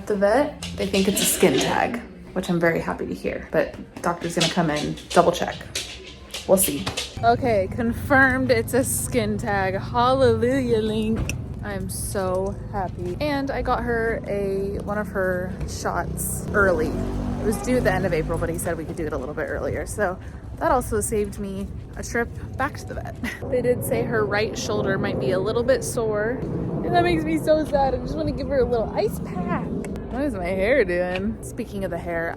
the vet, they think it's a skin tag, which I'm very happy to hear. But doctor's gonna come in, double check. We'll see. Okay, confirmed it's a skin tag. Hallelujah, Link. I'm so happy. And I got her one of her shots early. It was due at the end of April, but he said we could do it a little bit earlier. So that also saved me a trip back to the vet. They did say her right shoulder might be a little bit sore. And that makes me so sad. I just want to give her a little ice pack. What is my hair doing? Speaking of the hair,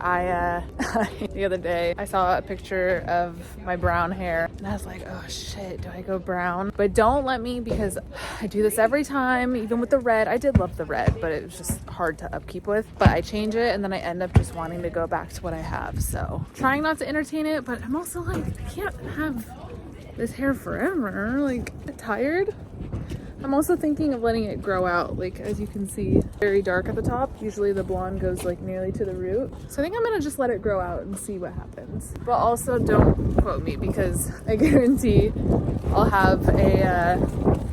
the other day I saw a picture of my brown hair and I was like, oh shit, do I go brown? But don't let me, because I do this every time, even with the red. I did love the red, but it was just hard to upkeep with. But I change it and then I end up just wanting to go back to what I have. So trying not to entertain it, but I'm also like, I can't have this hair forever. Like, I'm tired. I'm also thinking of letting it grow out. Like, as you can see, very dark at the top. Usually the blonde goes like nearly to the root. So I think I'm gonna just let it grow out and see what happens. But also don't quote me, because I guarantee I'll have a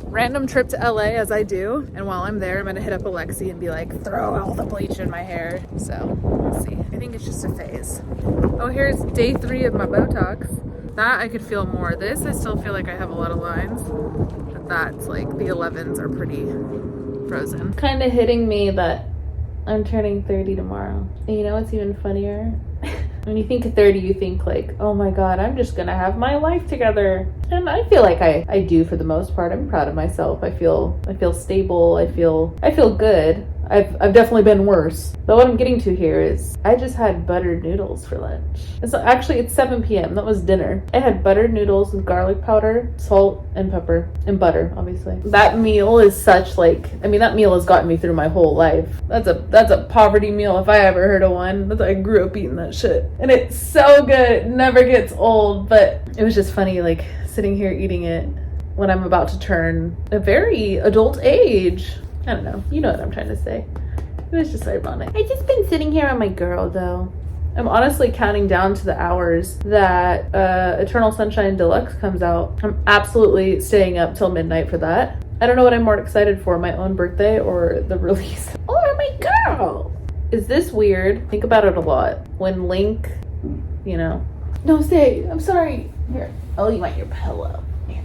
random trip to LA as I do. And while I'm there, I'm gonna hit up Alexi and be like, throw all the bleach in my hair. So we'll see. I think it's just a phase. Oh, here's day 3 of my Botox. That I could feel more. This, I still feel like I have a lot of lines. But that's like, the 11s are pretty frozen. Kind of hitting me that I'm turning 30 tomorrow. And you know what's even funnier? When you think of 30, you think like, oh my God, I'm just gonna have my life together. And I feel like I do for the most part. I'm proud of myself. I feel stable. I feel good. I've definitely been worse. But what I'm getting to here is I just had buttered noodles for lunch. It's 7 p.m. That was dinner. I had buttered noodles with garlic powder, salt, and pepper, and butter, obviously. That meal is such that meal has gotten me through my whole life. That's a poverty meal if I ever heard of one. I grew up eating that shit. And it's so good. It never gets old. But it was just funny, like, sitting here eating it when I'm about to turn a very adult age. I don't know. You know what I'm trying to say. It was just ironic. I just been sitting here on my girl, though. I'm honestly counting down to the hours that Eternal Sunshine Deluxe comes out. I'm absolutely staying up till midnight for that. I don't know what I'm more excited for, my own birthday or the release. Or my girl! Is this weird? Think about it a lot. When Link, No, stay. I'm sorry. Here. Oh, you want your pillow. Here.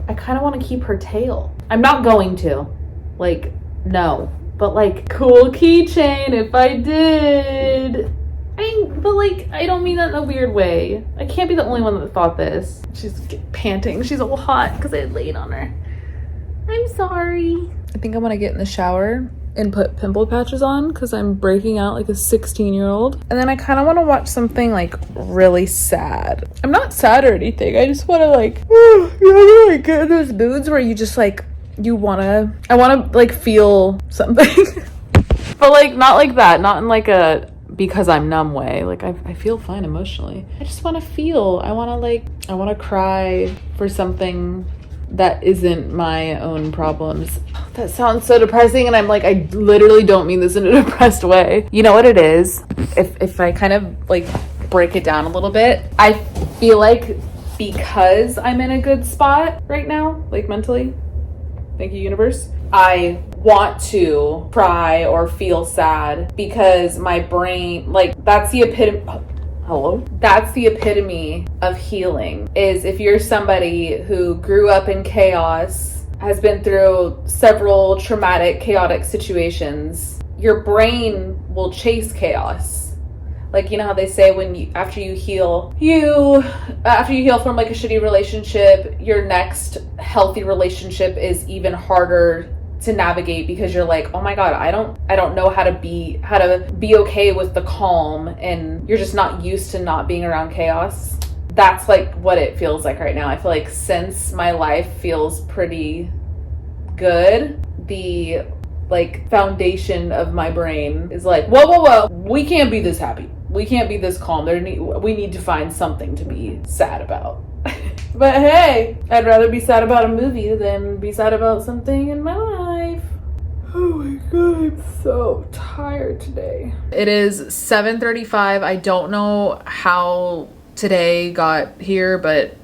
I kind of want to keep her tail. I'm not going to. No. But, cool keychain if I did. I don't mean that in a weird way. I can't be the only one that thought this. She's panting. She's all hot because I laid on her. I'm sorry. I think I want to get in the shower and put pimple patches on because I'm breaking out like a 16-year-old. And then I kind of want to watch something really sad. I'm not sad or anything. I just want to get in those moods where you just I want to feel something. But not like that. Not in a because I'm numb way. I feel fine emotionally. I just want to feel. I want to cry for something that isn't my own problems. That sounds so depressing, and I literally don't mean this in a depressed way. You know what it is? If I kind of break it down a little bit, I feel like because I'm in a good spot right now, mentally, thank you, universe, I want to cry or feel sad because my brain, that's the epitome. Hello? That's the epitome of healing, is if you're somebody who grew up in chaos, has been through several traumatic, chaotic situations, your brain will chase chaos. You know how they say after you heal from a shitty relationship, your next healthy relationship is even harder to navigate because you're oh my God, I don't know how to be okay with the calm, and you're just not used to not being around chaos. That's what it feels like right now. I feel since my life feels pretty good, the foundation of my brain is whoa, we can't be this happy. We can't be this calm. We need to find something to be sad about. But hey, I'd rather be sad about a movie than be sad about something in my life. Oh my God, I'm so tired today. It is 7:35. I don't know how today got here, but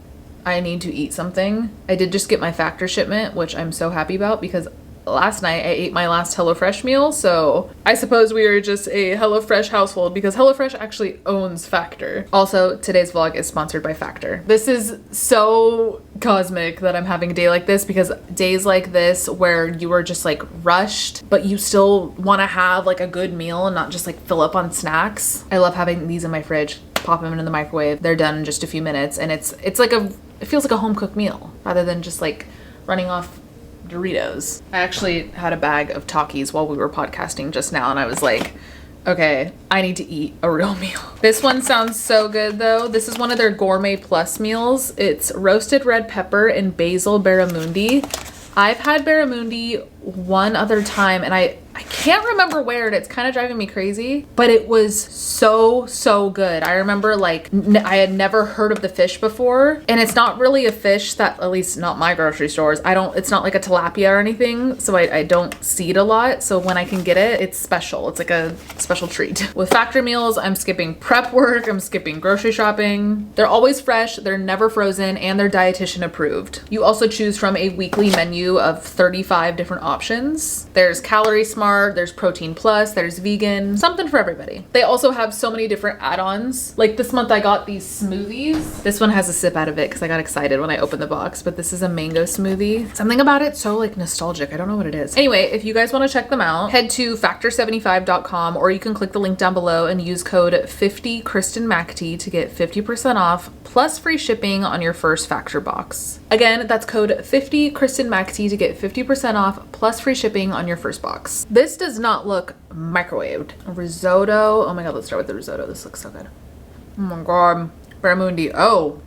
I need to eat something. I did just get my Factor shipment, which I'm so happy about because last night I ate my last HelloFresh meal, so I suppose we are just a HelloFresh household because HelloFresh actually owns Factor. Also, today's vlog is sponsored by Factor. This is so cosmic that I'm having a day like this, because days like this where you are just like rushed, but you still want to have like a good meal and not just like fill up on snacks. I love having these in my fridge. Pop them into the microwave. They're done in just a few minutes, and it feels like a home cooked meal rather than just like running off Doritos. I actually had a bag of Takis while we were podcasting just now, and I was like, okay, I need to eat a real meal. This one sounds so good though. This is one of their Gourmet Plus meals. It's roasted red pepper and basil barramundi. I've had barramundi one other time, and I can't remember where, and it's kind of driving me crazy, but it was so good. I remember like I had never heard of the fish before, and it's not really a fish that, at least not my grocery stores, it's not like a tilapia or anything, so I don't see it a lot. So when I can get it, it's special. It's like a special treat. With Factor meals, I'm skipping prep work, I'm skipping grocery shopping. They're always fresh, they're never frozen, and they're dietitian approved. You also choose from a weekly menu of 35 different options. There's Calorie Smart, there's Protein Plus, there's vegan, something for everybody. They also have so many different add-ons. Like this month I got these smoothies. This one has a sip out of it because I got excited when I opened the box, but this is a mango smoothie. Something about it so like nostalgic. I don't know what it is. Anyway, if you guys want to check them out, head to factor75.com, or you can click the link down below and use code 50 Kristen McAtee to get 50% off plus free shipping on your first Factor box. Again, that's code 50 Kristen McAtee to get 50% off plus free shipping on your first box. This does not look microwaved. Risotto. Oh my god, let's start with the risotto. This looks so good. Oh my god. Barramundi. Oh,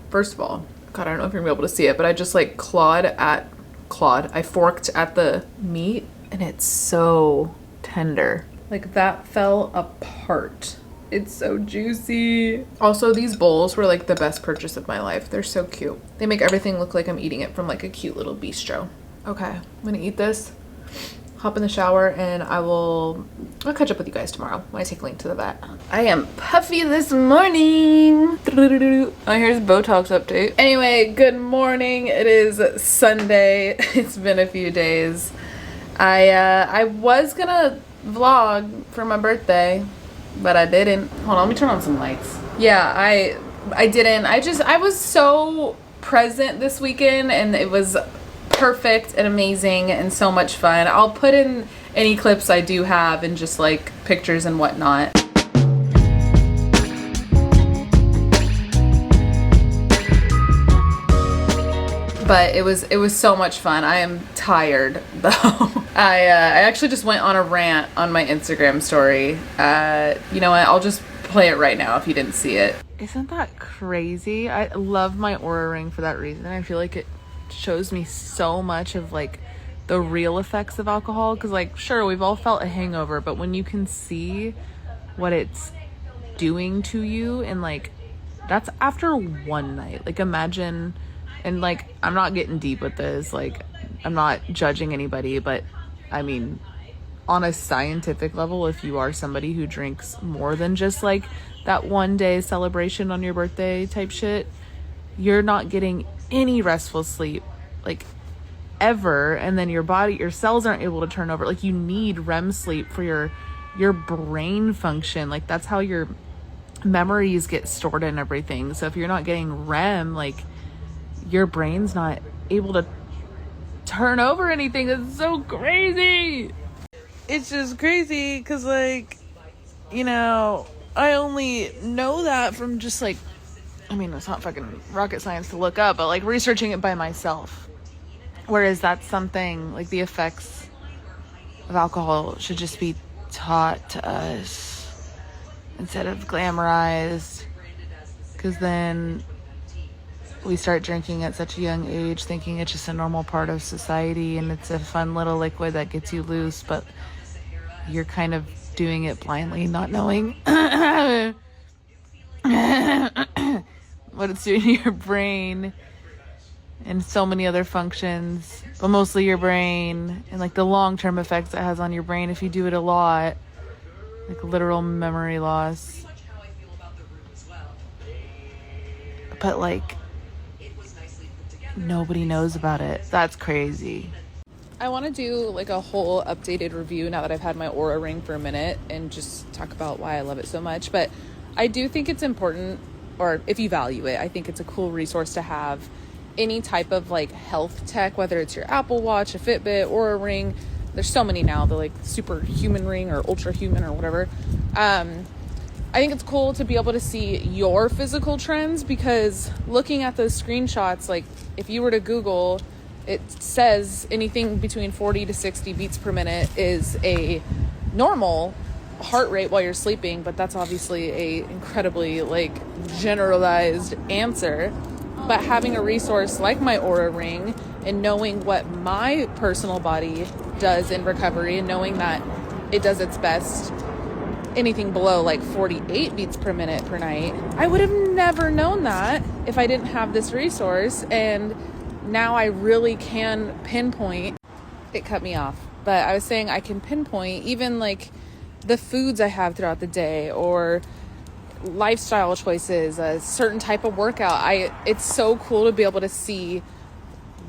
first of all, god, I don't know if you're gonna be able to see it, but I just like I forked at the meat, and it's so tender. Like that fell apart. It's so juicy. Also, these bowls were like the best purchase of my life. They're so cute. They make everything look like I'm eating it from like a cute little bistro. Okay, I'm gonna eat this, hop in the shower, and I'll catch up with you guys tomorrow when I take Link to the vet. I am puffy this morning. Oh, here's Botox update. Anyway, good morning. It is Sunday. It's been a few days. I was gonna vlog for my birthday, but I didn't. Hold on, let me turn on some lights. Yeah, I didn't. I was so present this weekend, and it was perfect and amazing and so much fun. I'll put in any clips I do have and just like pictures and whatnot. But it was so much fun. I am tired though. I actually just went on a rant on my Instagram story. You know what? I'll just play it right now if you didn't see it. Isn't that crazy? I love my Aura ring for that reason. I feel like it shows me so much of like the real effects of alcohol, because like sure, we've all felt a hangover, but when you can see what it's doing to you, and like that's after one night. Like imagine, and like I'm not getting deep with this, like I'm not judging anybody, but I mean on a scientific level, if you are somebody who drinks more than just like that one day celebration on your birthday type shit, you're not getting any restful sleep like ever, and then your cells aren't able to turn over. Like you need REM sleep for your brain function. Like that's how your memories get stored and everything. So if you're not getting REM, like your brain's not able to turn over anything. It's so crazy. It's just crazy because like, you know, I only know that from just like, I mean, it's not fucking rocket science to look up, but like researching it by myself. Whereas that's something like the effects of alcohol should just be taught to us instead of glamorized. Because then we start drinking at such a young age, thinking it's just a normal part of society and it's a fun little liquid that gets you loose, but you're kind of doing it blindly, not knowing what it's doing to your brain and so many other functions, but mostly your brain, and like the long-term effects it has on your brain if you do it a lot, like literal memory loss. But like nobody knows about it. That's crazy. I want to do like a whole updated review now that I've had my Aura ring for a minute and just talk about why I love it so much. But I do think it's important, or if you value it, I think it's a cool resource to have. Any type of like health tech, whether it's your Apple Watch, a Fitbit, or a ring. There's so many now, the like superhuman ring or ultra human or whatever. I think it's cool to be able to see your physical trends, because looking at those screenshots, like if you were to Google, it says anything between 40 to 60 beats per minute is a normal heart rate while you're sleeping, but that's obviously a incredibly like generalized answer. But having a resource like my Aura ring and knowing what my personal body does in recovery and knowing that it does its best anything below like 48 beats per minute per night, I would have never known that if I didn't have this resource. And now I really can pinpoint. It cut me off, but I was saying I can pinpoint even like the foods I have throughout the day or lifestyle choices, a certain type of workout. It's so cool to be able to see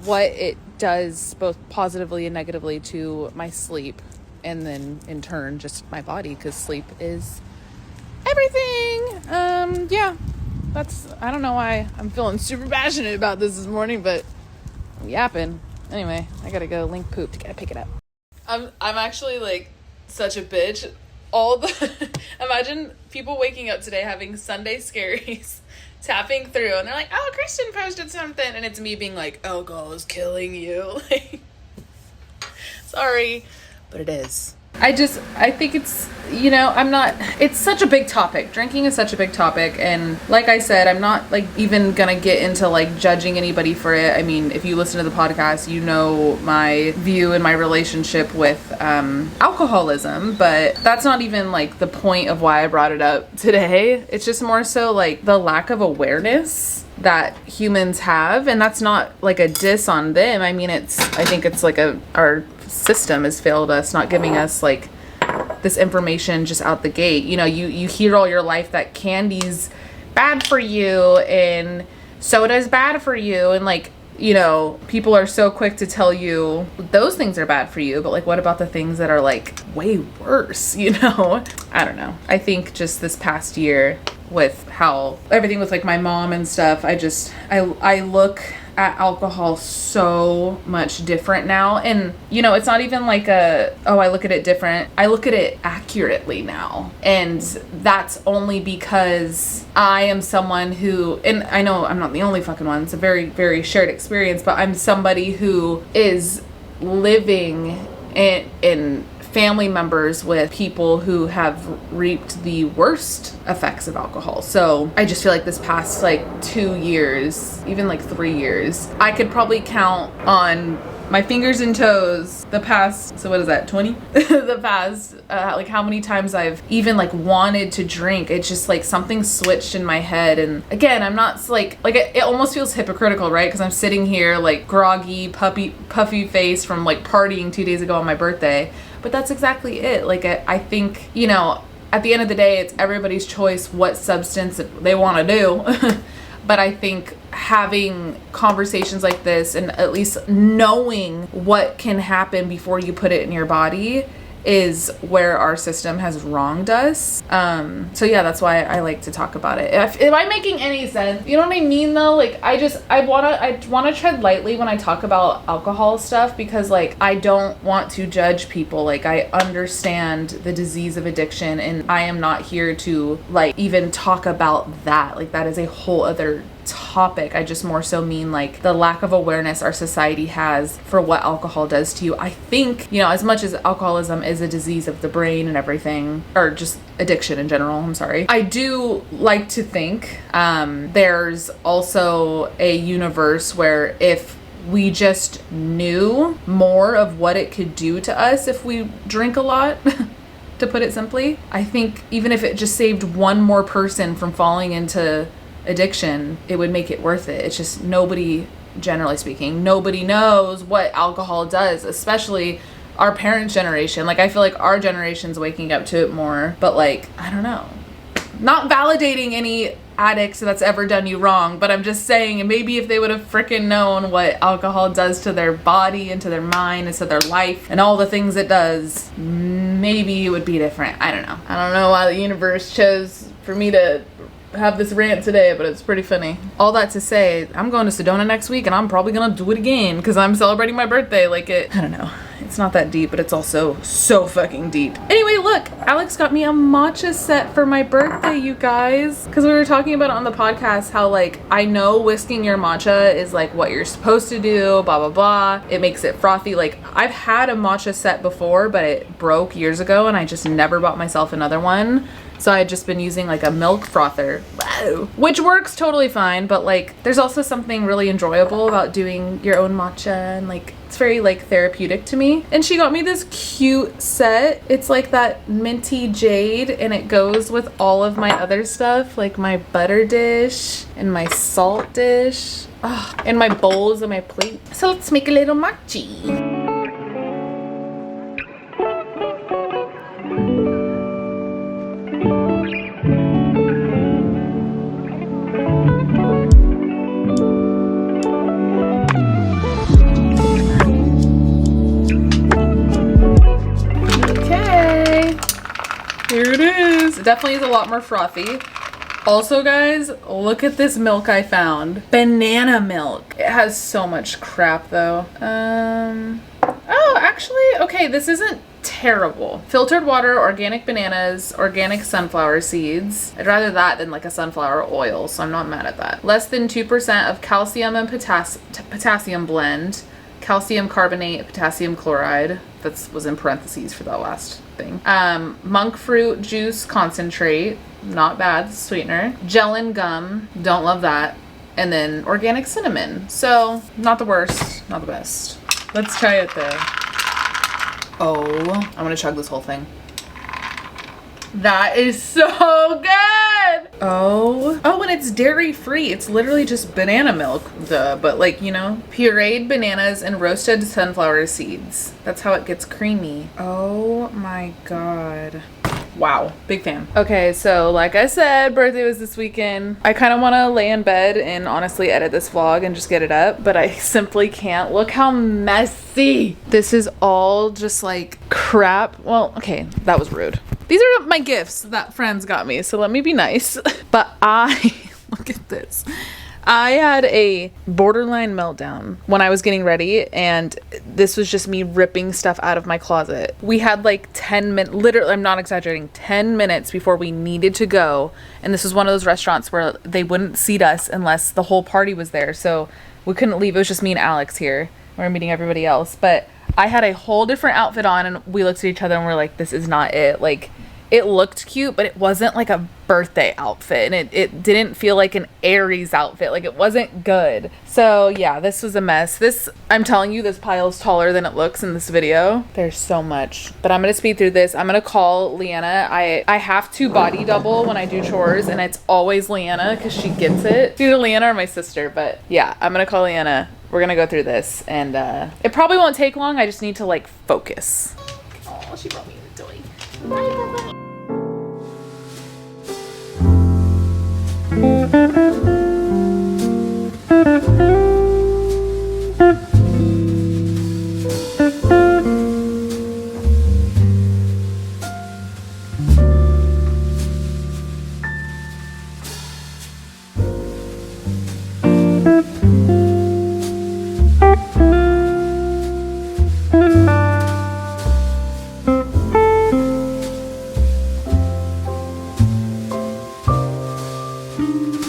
what it does both positively and negatively to my sleep, and then in turn just my body, because sleep is everything. I don't know why I'm feeling super passionate about this morning, but I'm yapping. Anyway, I gotta go. Link pooped. Gotta pick it up. I'm actually like such a bitch. Imagine people waking up today having Sunday scaries, tapping through, and they're like, oh, Kristen posted something, and it's me being like, alcohol is killing you. Like, sorry, but it is. I think it's, it's such a big topic. Drinking is such a big topic. And like I said, I'm not like even going to get into like judging anybody for it. I mean, if you listen to the podcast, you know my view and my relationship with alcoholism, but that's not even like the point of why I brought it up today. It's just more so like the lack of awareness that humans have. And that's not like a diss on them. I mean, I think it's like our system has failed us, not giving us like this information just out the gate. You hear all your life that candy's bad for you and soda's bad for you, and like, people are so quick to tell you those things are bad for you, but like, what about the things that are like way worse? I don't know. I think just this past year with how everything with like my mom and stuff, I look at alcohol so much different now. And it's not even like I look at it different. I look at it accurately now. And that's only because I am someone who, and I know I'm not the only fucking one, it's a very, very shared experience, but I'm somebody who is living in family members with people who have reaped the worst effects of alcohol. So I just feel like this past like 2 years, even like 3 years, I could probably count on my fingers and toes the past, so what is that, 20? The past, like how many times I've even like wanted to drink. It's just like something switched in my head. And again, I'm not like it almost feels hypocritical, right? Because I'm sitting here like groggy, puffy face from like partying 2 days ago on my birthday. But that's exactly it. Like, I think, at the end of the day, it's everybody's choice what substance they want to do. But I think having conversations like this and at least knowing what can happen before you put it in your body is where our system has wronged us. So yeah, that's why I like to talk about it. Am I making any sense? You know what I mean though? Like I wanna tread lightly when I talk about alcohol stuff, because like I don't want to judge people. Like I understand the disease of addiction, and I am not here to like even talk about that. Like that is a whole other topic. I just more so mean like the lack of awareness our society has for what alcohol does to you. I think, as much as alcoholism is a disease of the brain and everything, or just addiction in general, I'm sorry, I do like to think there's also a universe where if we just knew more of what it could do to us if we drink a lot, to put it simply, I think even if it just saved one more person from falling into addiction, it would make it worth it. It's just generally speaking, nobody knows what alcohol does, especially our parents' generation. Like I feel like our generation's waking up to it more, but like, I don't know. Not validating any addict that's ever done you wrong, but I'm just saying, maybe if they would have freaking known what alcohol does to their body and to their mind and to their life and all the things it does, maybe it would be different. I don't know. I don't know why the universe chose for me to have this rant today, but it's pretty funny. All that to say, I'm going to Sedona next week and I'm probably gonna do it again because I'm celebrating my birthday. Like, I don't know. It's not that deep, but it's also so fucking deep. Anyway, look, Alex got me a matcha set for my birthday, you guys. Because we were talking about it on the podcast, how like, I know whisking your matcha is like what you're supposed to do, blah, blah, blah. It makes it frothy. Like, I've had a matcha set before, but it broke years ago and I just never bought myself another one. So I had just been using like a milk frother, which works totally fine, but like there's also something really enjoyable about doing your own matcha, and like it's very like therapeutic to me. And she got me this cute set. It's like that minty jade, and it goes with all of my other stuff, like my butter dish and my salt dish, and my bowls and my plate. So let's make a little matcha. Here it is. It definitely is a lot more frothy. Also, guys, look at this milk I found. Banana milk. It has so much crap though. Oh, actually, okay, this isn't terrible. Filtered water, organic bananas, organic sunflower seeds. I'd rather that than like a sunflower oil, so I'm not mad at that. Less than 2% of calcium and potassium blend. Calcium carbonate, potassium chloride. That was in parentheses for that last thing. Monk fruit juice concentrate. Not bad, sweetener. Gelin gum. Don't love that. And then organic cinnamon. So, not the worst, not the best. Let's try it though. Oh, I'm gonna chug this whole thing. That is so good! Oh, and it's dairy free. It's literally just banana milk, duh, but like, you know, pureed bananas and roasted sunflower seeds. That's how it gets creamy. Oh my God. Wow, big fan. Okay, so like I said, birthday was this weekend. I kind of want to lay in bed and honestly edit this vlog and just get it up, but I simply can't. Look how messy. This is all just like crap. Well, okay, that was rude. These are my gifts that friends got me, so let me be nice. But look at this. I had a borderline meltdown when I was getting ready, and this was just me ripping stuff out of my closet. We had like 10 minutes, literally, I'm not exaggerating, 10 minutes before we needed to go. And this was one of those restaurants where they wouldn't seat us unless the whole party was there. So we couldn't leave. It was just me and Alex here. We were meeting everybody else. But I had a whole different outfit on, and we looked at each other and we're like, this is not it. Like, it looked cute, but it wasn't like a birthday outfit, and it didn't feel like an Aries outfit. Like, it wasn't good. So yeah, this was a mess. I'm telling you, this pile is taller than it looks in this video. There's so much, but I'm gonna speed through this. I'm gonna call Leanna. I have to body double when I do chores, and it's always Leanna because she gets it. It's either Leanna or my sister, but yeah, I'm gonna call Leanna. We're gonna go through this, and it probably won't take long. I just need to like focus. Oh, she brought me the toy. Bye, bye, bye.